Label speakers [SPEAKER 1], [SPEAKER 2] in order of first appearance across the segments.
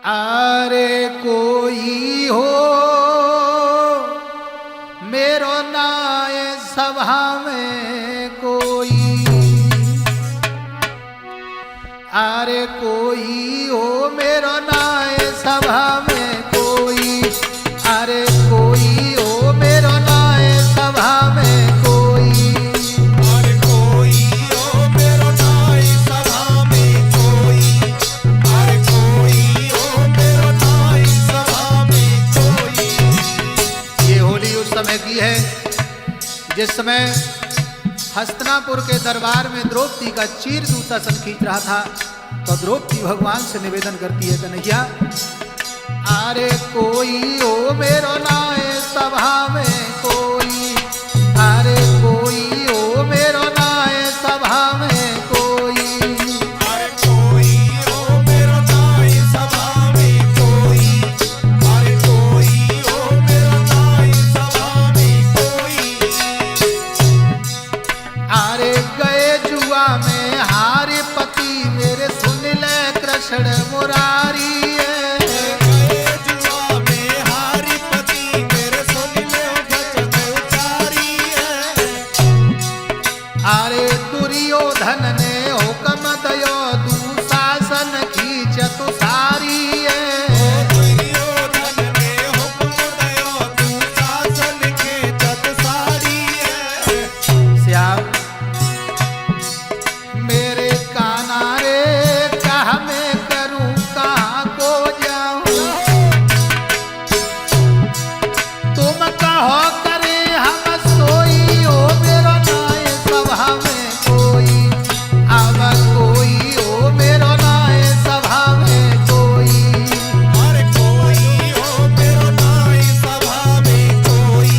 [SPEAKER 1] आरे कोई हो मेरो नाय सभा में कोई, आरे कोई हो मेरो नाय सभा में कोई, अरे कोई हो मेरो नाय सभा में कोई,
[SPEAKER 2] अरे कोई हो मेरो नाय सभा में कोई, अरे कोई हो मेरो नाय सभा में कोई।
[SPEAKER 1] ये होली उस समय की है जिस समय हस्तिनापुर के दरबार में द्रौपदी का चीर दूतासन खींच रहा था, तो द्रौपदी भगवान से निवेदन करती है, कन्हैया अरे कोई हो मेरो नाय सभा में कोई, अरे कोई हो मेरो नाय सभा में कोई,
[SPEAKER 2] अरे कोई हो मेरो नाय सभा में कोई, अरे कोई हो मेरो नाय सभा में कोई।
[SPEAKER 1] अरे गए जुआ में हारे पति मेरे सुन ले कृष्ण मुरारी है,
[SPEAKER 2] गए जुआ में हारी पति मेरे सुन ले वचन उचारी है।
[SPEAKER 1] अरे दुर्योधन ने हुक्म दयो दुशासन की चतुसारी है,
[SPEAKER 2] दुर्योधन ने हुक्म दयो दुशासन के चतुसारी है।
[SPEAKER 1] श्याम मेरे काना रे कहा मैं करूं कहाँ को जाऊं, तुम कहो करे हम सोई हो मेरो नाय सभा में कोई, अब कोई हो मेरो नाय सभा में कोई,
[SPEAKER 2] अरे कोई हो मेरो नाय सभा में कोई,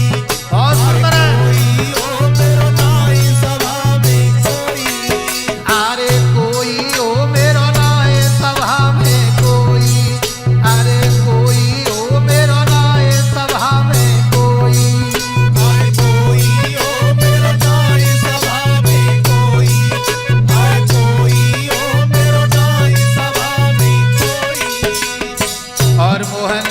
[SPEAKER 1] और सुंदर
[SPEAKER 2] कोई हो मेरो नाय सभा में कोई।
[SPEAKER 1] अरे कोई हो मेरो नाय सभा में कोई, अरे कोई हो मेरो नाय सभा में कोई,
[SPEAKER 2] अरे कोई हो मेरो नाय सभा में कोई, अरे कोई हो मेरो नाय सभा में कोई।
[SPEAKER 1] और मोहन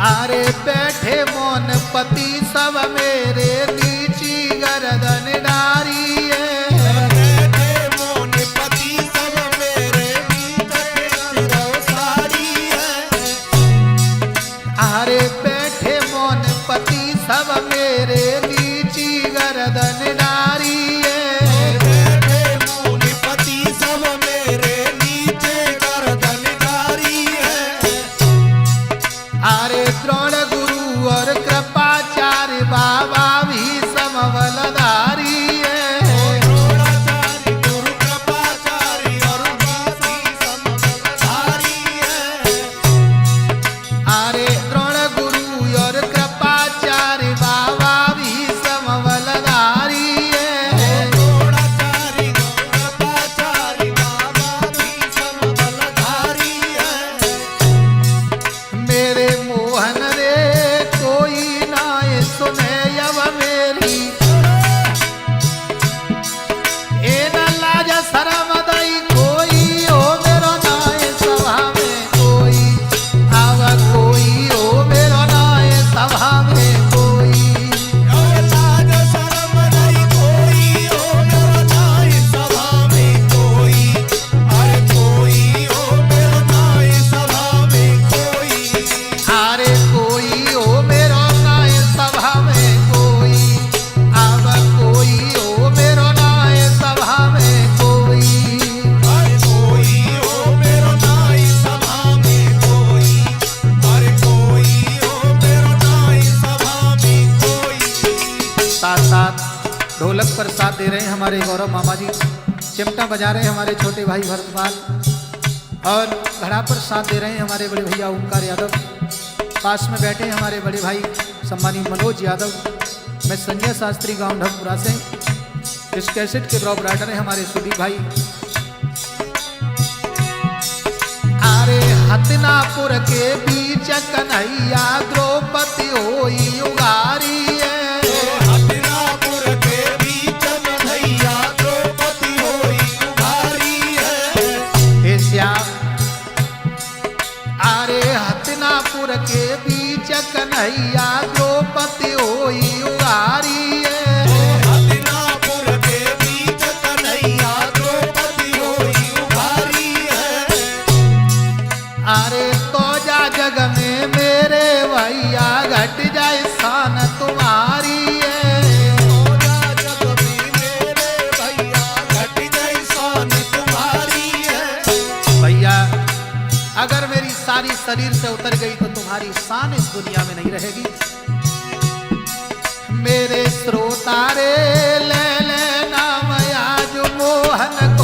[SPEAKER 1] अरे बैठे मौन पति सब मेरे नीची गर्दन डारी है,
[SPEAKER 2] बैठे मोन पति सब मेरे नीचे सारी है।
[SPEAKER 1] अरे बैठे मौन पति सब मेरे नीची गर्दन डारी है,
[SPEAKER 2] बैठे मोन पति सब मेरे नीचे गर्दनदारी है।
[SPEAKER 1] अरे द्रोण गुरु और कृपाचार्य बाबा भी समबलधारी है,
[SPEAKER 2] द्रोणाचार्य गुरु कृपाचार्य और बाबी समबलधारी है।
[SPEAKER 1] अरे द्रोण गुरु और कृपाचार्य बाबा भी समबलधारी है,
[SPEAKER 2] द्रोणाचार्य गुरु कृपाचार्य बाबा भी समबलधारी है।
[SPEAKER 1] मेरे मोहन रे कोई नाय सुने अब मेरी, ए न लाज शरम दई कोई हो मेरो नाय सभा में कोई, अब कोई हो मेरो नाय सभा में कोई,
[SPEAKER 2] लाज शरम नहीं कोई हो मेरो नाय सभा में कोई, अरे कोई हो मेरो नाय सभा में कोई।
[SPEAKER 1] अरे कोई हो मेरो नाय सभा में कोई, अब कोई हो मेरो नाय सभा में कोई,
[SPEAKER 2] अरे कोई हो मेरो नाय सभा में कोई, अरे कोई हो मेरो नाय सभा में कोई।
[SPEAKER 1] साथ साथ ढोलक पर साथ दे रहे हैं हमारे गौरव मामा जी, चिमटा बजा रहे हैं हमारे छोटे भाई भरतपाल, और घड़ा पर साथ दे रहे हैं हमारे बड़े भैया ओमकार यादव, पास में बैठे हैं हमारे बड़े भाई सम्मानी मनोज यादव। मैं संजय शास्त्री गांव ढमपुरा से, इस कैसेट के प्रोपराइटर हैं हमारे सुदीप भाई। अरे हस्तिनापुर के बीच कन्हैया द्रौपदी होई उगारी है,
[SPEAKER 2] हस्तिनापुर के बीच में भैया द्रौपदी होई उघारी है।
[SPEAKER 1] हे श्याम कन्हैया द्रौपदी होई उगारी है।
[SPEAKER 2] हस्तिनापुर के बीच कन्हैया द्रौपदी होई उगारी है।
[SPEAKER 1] अरे तो जा जग में मेरे भैया घट जाए शान तुम्हारी है।
[SPEAKER 2] तोरा जग में मेरे भैया घट जाए शान तुम्हारी है।
[SPEAKER 1] भैया अगर मेरी सारी शरीर से उतर गई तो तुम्हारी शान इस दुनिया में नहीं रहेगी। मेरे श्रोता रे ले लेना मैं आज मोहन